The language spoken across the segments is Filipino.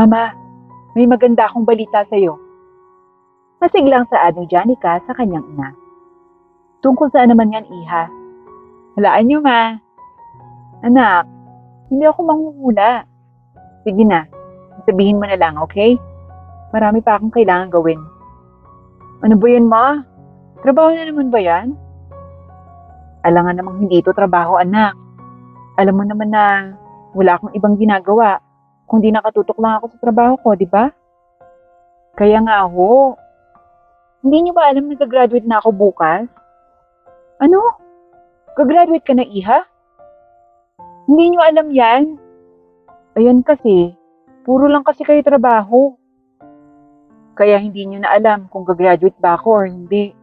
Mama, may maganda akong balita sa'yo. Masiglang saad ni Janica sa kanyang ina. Tungkol saan naman yan, iha? Halaan niyo, ma. Anak, hindi ako manghuhula. Sige na, sabihin mo na lang, okay? Marami pa akong kailangan gawin. Ano ba yan, ma? Trabaho na naman ba yan? Alangan namang hindi ito trabaho, anak. Alam mo naman na wala akong ibang ginagawa kundi nakatutok lang ako sa trabaho ko, di ba? Kaya nga ho. Hindi niyo ba alam na gagraduate na ako bukas? Ano? Gagraduate ka na, iha? Hindi niyo alam yan? Ayan kasi, puro lang kasi kayo trabaho. Kaya hindi niyo na alam kung gagraduate ba ako or hindi.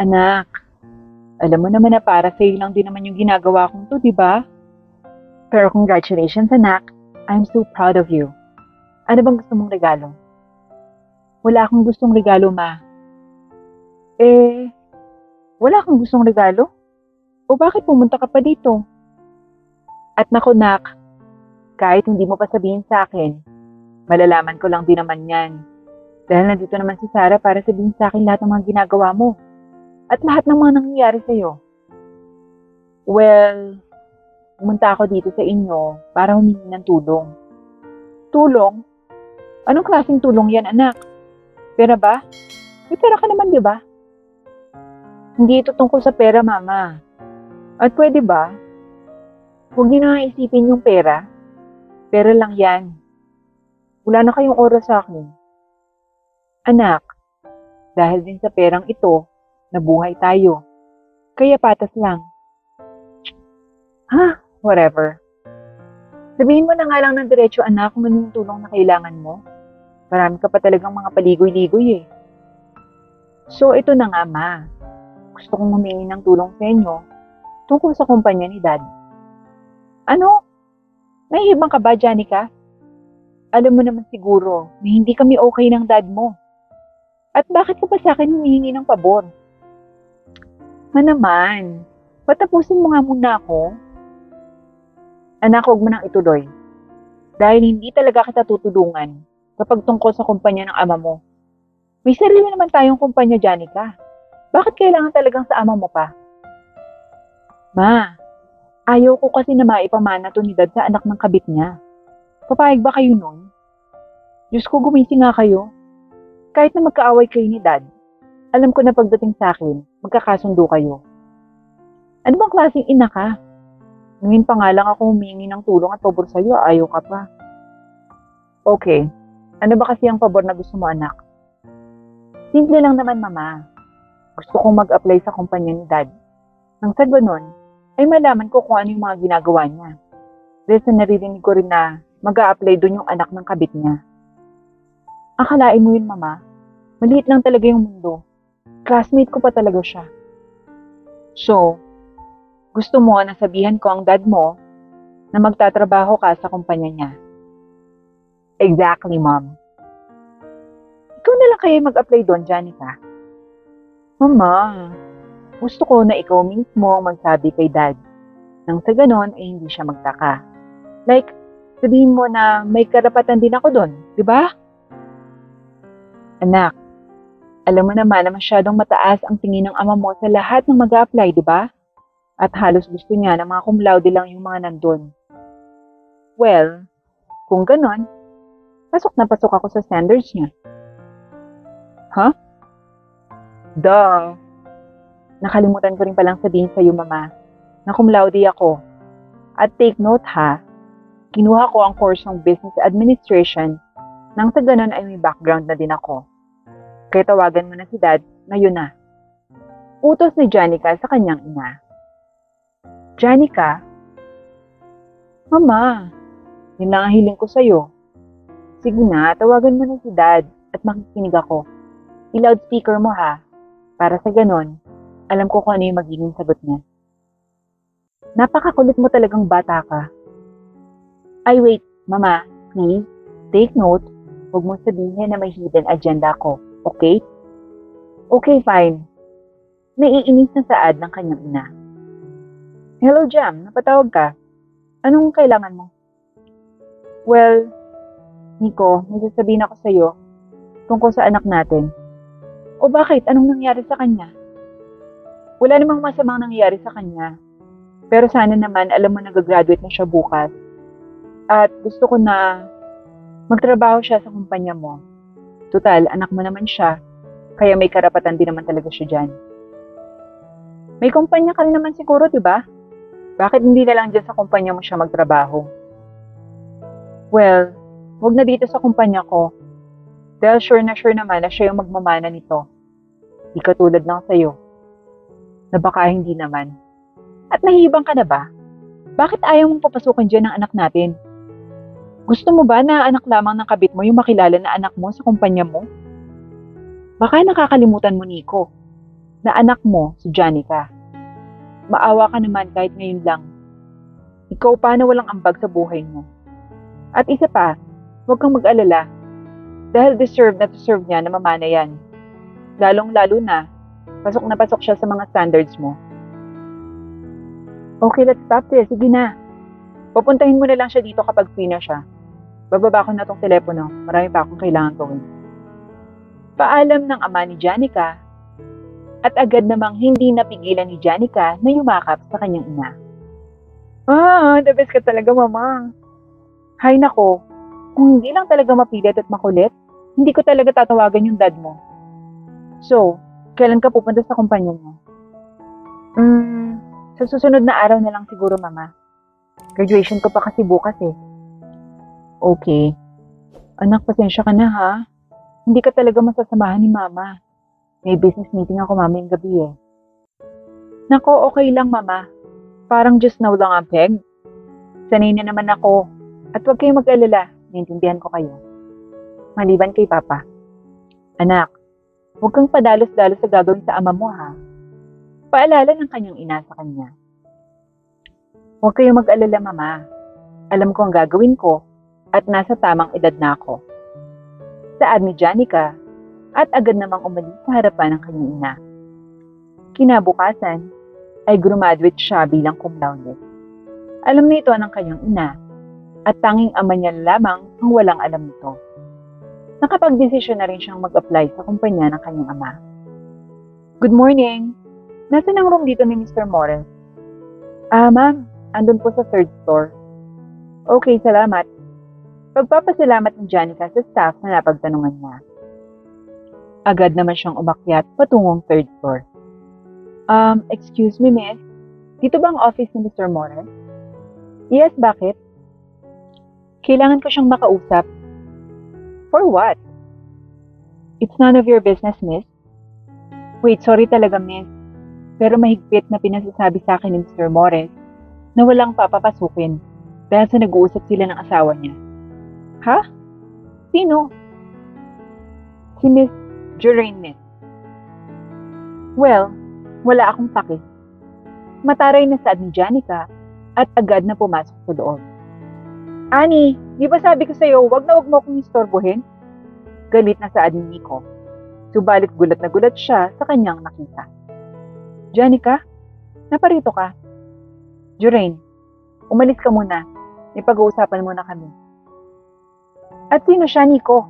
Anak, alam mo naman na para sa'yo lang din naman yung ginagawa kong to, di ba? Pero congratulations, anak. I'm so proud of you. Ano bang gusto mong regalo? Wala akong gustong regalo, ma. Wala akong gustong regalo? O bakit pumunta ka pa dito? At naku, nak, kahit hindi mo pa sabihin sa akin, malalaman ko lang din naman yan. Dahil nandito naman si Sarah para sabihin sa akin lahat ng mga ginagawa mo. At lahat ng mga nangyayari sa'yo. Well, pumunta ako dito sa inyo para humingi ng tulong. Tulong? Anong klaseng tulong yan, anak? Pera ba? May pera ka naman, di ba? Hindi ito tungkol sa pera, mama. At pwede ba? Huwag niyo na isipin yung pera. Pera lang yan. Wala na kayong oras sa akin. Anak, dahil din sa perang ito, nabuhay tayo. Kaya patas lang. Whatever. Sabihin mo na nga lang ng diretso, anak, kung ano yung tulong na kailangan mo. Marami ka pa talagang mga paligoy-ligoy eh. So, ito na nga, ma. Gusto kong humingi ng tulong sa inyo tungkol sa kumpanya ni Dad. Ano? Nahihibang ka ba, Janica? Alam mo naman siguro na hindi kami okay ng dad mo. At bakit ka pa sa akin humihingi ng pabor? Naman, patapusin mo nga muna ako. Anak, huwag mo nang ituloy. Dahil hindi talaga kita tutulungan kapag tungkol sa kumpanya ng ama mo. May sarili naman tayong kumpanya, Janica. Bakit kailangan talagang sa ama mo pa? Ma, ayaw ko kasi na maipamana to ni Dad sa anak ng kabit niya. Papayag ba kayo nun? Diyos ko, gumising nga kayo. Kahit na magkaaway kayo ni Dad, alam ko na pagdating sa akin, magkakasundo kayo. Ano bang klaseng ina ka? Ngayon pa nga lang ako humingi ng tulong at pabor sa'yo, ayaw ka pa. Okay, ano ba kasi ang pabor na gusto mo, anak? Simple lang naman, mama. Gusto kong mag-apply sa kumpanya ni Dad. Nang sa ganun, ay malaman ko kung ano yung mga ginagawa niya. Dahil sa naririnig ko rin na mag-a-apply doon yung anak ng kabit niya. Akalain mo yun, mama. Maliit lang talaga yung mundo. Classmate ko pa talaga siya. So, gusto mo na sabihan ko ang dad mo na magtatrabaho ka sa kumpanya niya. Exactly, mom. Ikaw na lang kaya mag-apply doon, Janica. Mama, gusto ko na ikaw mismo ang magsabi kay dad. Nang sa ganon ay hindi siya magtaka. Like, sabihin mo na may karapatan din ako doon, di ba? Anak, alam mo naman na masyadong mataas ang tingin ng ama mo sa lahat ng mag-a-apply, di ba? At halos gusto niya na mga cum laude lang yung mga nandun. Well, kung ganon, pasok na pasok ako sa standards niya. Huh? Duh! Nakalimutan ko rin palang sabihin sa'yo, mama, na cum laude ako. At take note ha, kinuha ko ang course ng Business Administration nang sa ganon ay may background na din ako. Kaya tawagan mo na si Dad, ngayon na. Utos ni Janica sa kanyang ina. Janica? Mama, yun lang ang hiling ko sa'yo. Sige na, tawagan mo na si Dad at makikinig ako. I-loudspeaker mo ha, para sa ganon, alam ko kung ano yung magiging sagot niya. Napakakulit mo talagang bata ka. Ay wait, mama, please, take note, huwag mo sabihin na may hidden agenda ko, okay? Okay, fine. Naiinis na saad ng kanyang ina. Hello, Jam. Napatawag ka. Anong kailangan mo? Well, Nico, may sasabihin ako sa'yo tungkol sa anak natin. O bakit? Anong nangyari sa kanya? Wala namang masamang nangyari sa kanya. Pero sana naman alam mo nag-graduate na siya bukas. At gusto ko na magtrabaho siya sa kumpanya mo. Tutal, anak mo naman siya. Kaya may karapatan din naman talaga siya dyan. May kumpanya ka rin naman siguro, di ba? Bakit hindi na lang dyan sa kumpanya mo siya magtrabaho? Well, wag na dito sa kumpanya ko. Dahil sure naman na siya yung magmamana nito. Di katulad ng sa'yo. Na baka hindi naman. At nahihibang ka na ba? Bakit ayaw mong papasukin dyan ang anak natin? Gusto mo ba na anak lamang ng kabit mo yung makilala na anak mo sa kumpanya mo? Baka nakakalimutan mo, Nico, na anak mo si Janica. Maawa ka naman kahit ngayon lang. Ikaw pa na walang ambag sa buhay mo. At isa pa, huwag kang mag-alala. Dahil deserve niya na mamana yan. Lalong-lalo na, pasok siya sa mga standards mo. Okay, let's stop this. Sige na. Pupuntahin mo na lang siya dito kapag free na siya. Bababa ko na tong telepono. Marami pa akong kailangan gawin. Paalam ng ama ni Janica at agad namang hindi napigilan ni Janica na yumakap sa kanyang ina. The best ka talaga, mama. Hay nako, kung hindi lang talaga mapilit at makulit, hindi ko talaga tatawagan yung dad mo. So, kailan ka pupunta sa kumpanya mo? Sa susunod na araw na lang siguro, mama. Graduation ko pa kasi bukas eh. Okay. Anak, pasensya ka na ha. Hindi ka talaga masasamahan ni mama. May business meeting ako mamayang gabi eh. Nako, okay lang mama. Parang just now lang ang peg. Sanay na naman ako. At huwag kayong mag-alala. Naintindihan ko kayo. Maliban kay papa. Anak, huwag kang padalos-dalos sa gagawin sa ama mo ha. Paalala ng kanyang ina sa kanya. Huwag kayong mag-alala mama. Alam ko ang gagawin ko at nasa tamang edad na ako. Saad ni Janica at agad namang umalis sa harapan ng kanyang ina. Kinabukasan ay graduate siya bilang cum laude. Alam na ito ng kanyang ina at tanging ama niya lamang ang walang alam nito. Nakapag-desisyon na rin siyang mag-apply sa kumpanya ng kanyang ama. Good morning! Nasaan ang room dito ni Mr. Morel? Ma'am, andun po sa third floor. Okay, salamat. Pagpapasalamat ni Janica sa staff na napagtanungan niya. Agad naman siyang umakyat patungong third floor. Excuse me, miss. Dito ba ang office ni Mr. Morel? Yes, bakit? Kailangan ko siyang makausap. For what? It's none of your business, miss. Wait, sorry talaga, miss. Pero mahigpit na pinasasabi sa akin ni Mr. Morel na walang papapasukin dahil sa nag-uusap sila ng asawa niya. Ha? Sino? Si Miss Jurain, miss. Well, wala akong pake. Mataray na saad ni Janica at agad na pumasok sa loob. Ani, di ba sabi ko sa'yo, wag na wag mo akong istorbohin? Galit na saad ni Nico. Subalit gulat na gulat siya sa kanyang nakita. Janica, naparito ka. Jurain, umalis ka muna. May pag-uusapan muna kami. At sino siya, Nico?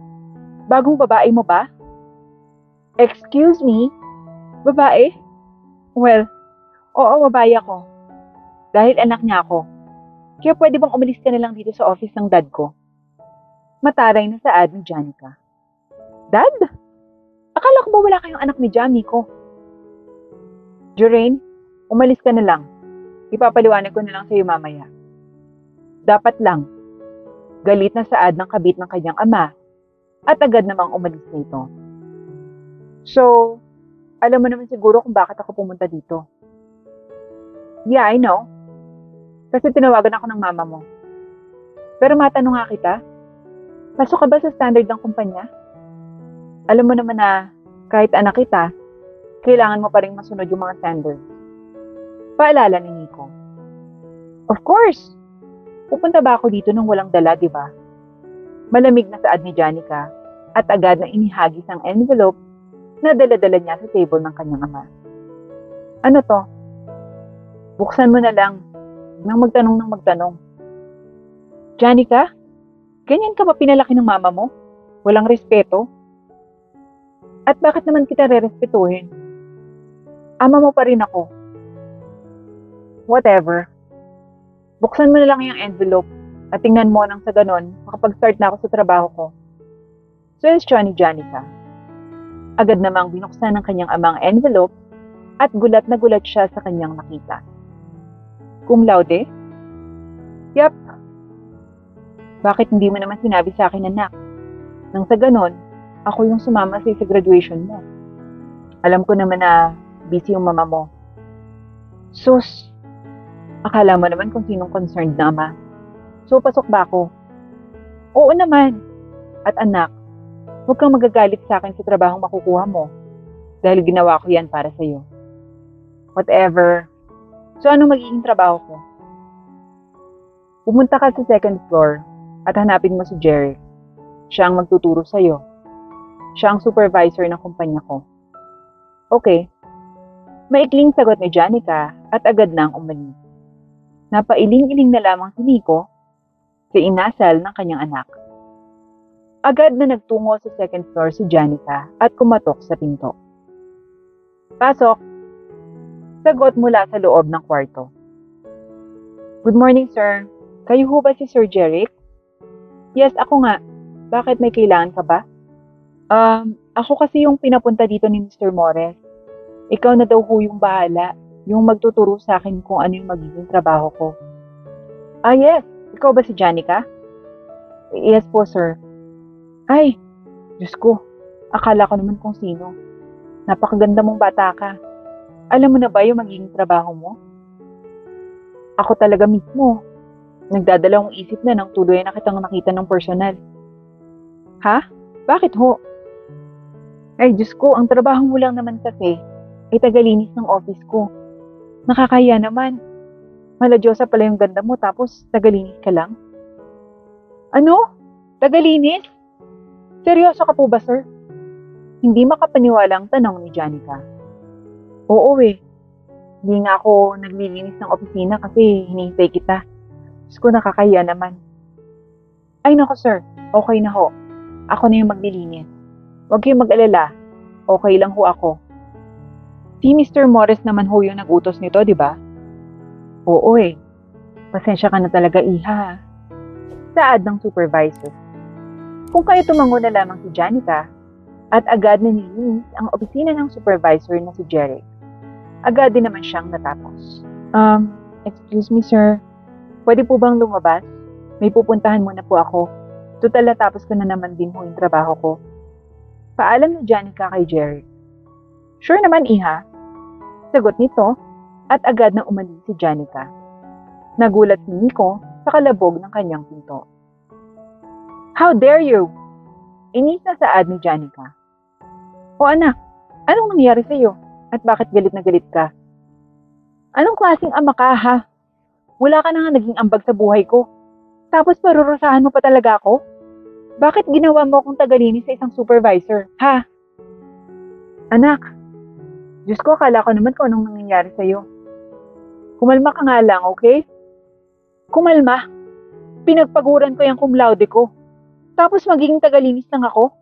Bagong babae mo ba? Excuse me? Babae? Well, oo, babae ako. Dahil anak niya ako. Kaya pwede bang umalis ka na lang dito sa office ng dad ko? Mataray na saad ni Janica. Dad? Akala ko ba wala kayong anak ni John, Nico? Jurain, umalis ka na lang. Ipapaliwanag ko na lang sa'yo mamaya. Dapat lang. Galit na saad ng kabit ng kanyang ama at agad namang umalis na ito. So, alam mo naman siguro kung bakit ako pumunta dito. Yeah, I know. Kasi tinawagan ako ng mama mo. Pero matanong nga kita, pasok ka ba sa standard ng kumpanya? Alam mo naman na kahit anak kita, kailangan mo pa rin masunod yung mga standards. Paalala ni Nico. Of course! Pupunta ba ako dito nang walang dala, di ba? Malamig na saad ni Janica at agad na inihagis ang envelope na dala-dala niya sa table ng kanyang ama. Ano to? Buksan mo na lang nang magtanong ng magtanong. Janica? Ganyan ka ba pinalaki ng mama mo? Walang respeto? At bakit naman kita rerespetuhin? Ama mo pa rin ako. Whatever. Buksan mo na lang yung envelope at tingnan mo nang sa ganon, makapag-start na ako sa trabaho ko. Suwestyon ni Janica. Agad namang binuksan ng kanyang amang envelope at gulat na gulat siya sa kanyang nakita. Cum laude? Yap. Bakit hindi mo naman sinabi sa akin, anak? Nang sa ganon, ako yung sumama sa graduation mo. Alam ko naman na busy yung mama mo. Sus, akala mo naman kung sinong concerned na ama. So, pasok ba ako? Oo naman. At anak, huwag kang magagalit sa akin sa trabahong makukuha mo. Dahil ginawa ko yan para sa'yo. Whatever. So, anong magiging trabaho ko? Pumunta ka sa second floor at hanapin mo si Jerry. Siya ang magtuturo sa'yo. Siya ang supervisor ng kumpanya ko. Okay. Maikling sagot ni Janica at agad nang umalis. Napailing-iling na lamang si Nico sa inasal ng kanyang anak. Agad na nagtungo sa second floor si Janica at kumatok sa pinto. Pasok! Sagot mula sa loob ng kwarto. Good morning, sir. Kayo ho ba si Sir Jeric? Yes, ako nga. Bakit may kailangan ka ba? Ako kasi yung pinapunta dito ni Mr. Morris. Ikaw na daw ho yung bahala, yung magtuturo sa akin kung ano yung magiging trabaho ko. Yes. Ikaw ba si Janica? Yes po, sir. Ay, Diyos ko. Akala ko naman kung sino. Napakaganda mong bata ka. Alam mo na ba yung magiging trabaho mo? Ako talaga mismo. Nagdadalawang isip na ng tuloy na kitang nakita ng personal. Ha? Bakit ho? Ay, Diyos ko, ang trabaho mo lang naman kasi ay tagalinis ng office ko. Nakakaya naman. Maladyosa pala yung ganda mo tapos tagalinis ka lang. Ano? Tagalinis? Seryoso ka po ba, sir? Hindi makapaniwala ang tanong ni Janica. Oo Hindi nga ako naglilinis ng opisina kasi hinihintay kita. Diyos ko, nakakaya naman. Ay nako, sir. Okay na ho. Ako na yung maglilinis. Huwag kayong mag-alala. Okay lang ho ako. Si Mr. Morris naman ho yung nag-utos nito, di ba? Oo Pasensya ka na talaga, iha. Saad ng supervisor. Kung kayo tumango na lamang si Janica at agad na nilinis ang opisina ng supervisor na si Jeric. Agad din naman siyang natapos. Excuse me, sir. Pwede po bang lumabas? May pupuntahan muna po ako. Total natapos ko na naman din ho yung trabaho ko. Paalam ni Janica kay Jeric. Sure naman, iha. Sagot nito at agad na umalis si Janica. Nagulat si Nico sa kalabog ng kanyang pinto. How dare you? Inis na saad ni Janica. O anak, anong nangyari sa'yo? At bakit galit na galit ka? Anong klaseng ama ka, ha? Wala ka na nga naging ambag sa buhay ko. Tapos parurusahan mo pa talaga ako? Bakit ginawa mo akong tagalinis sa isang supervisor, ha? Anak, Diyos ko, akala ko naman kung anong nangyayari sa'yo. Kumalma ka nga lang, okay? Kumalma? Pinagpaguran ko yung cum laude ko. Tapos magiging tagalinis lang ako?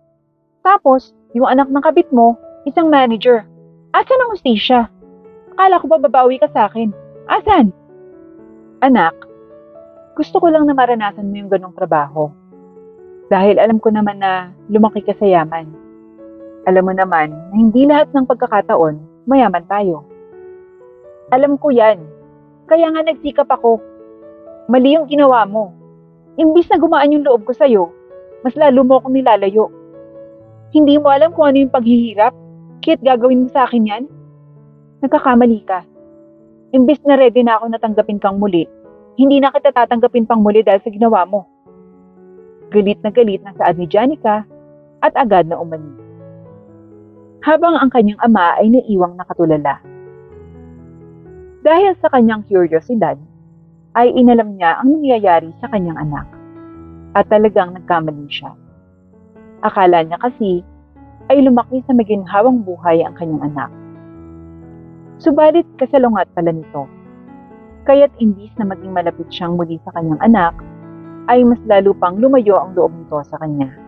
Tapos, yung anak ng kabit mo, isang manager. Asan ang hustisya? Akala ko ba babawi ka sa akin? Asan? Anak, gusto ko lang na maranasan mo yung ganong trabaho. Dahil alam ko naman na lumaki ka sa yaman. Alam mo naman na hindi lahat ng pagkakataon mayaman tayo. Alam ko yan. Kaya nga nagsikap ako. Mali yung ginawa mo. Imbis na gumaan yung loob ko sa'yo, mas lalo mo akong nilalayo. Hindi mo alam kung ano yung paghihirap. Kaya't gagawin mo sa akin yan? Nagkakamali ka. Imbis na ready na ako natanggapin kang muli, hindi na kita tatanggapin pang muli dahil sa ginawa mo. Galit na saad ni Janica at agad na umalis. Habang ang kanyang ama ay naiwang nakatulala. Dahil sa kanyang kuryosidad, ay inalam niya ang nangyayari sa kanyang anak. At talagang nagkamali siya. Akala niya kasi ay lumaki sa maginhawang buhay ang kanyang anak. Subalit kasalungat pala nito. Kaya't imbis na maging malapit siyang muli sa kanyang anak, ay mas lalo pang lumayo ang loob nito sa kanya.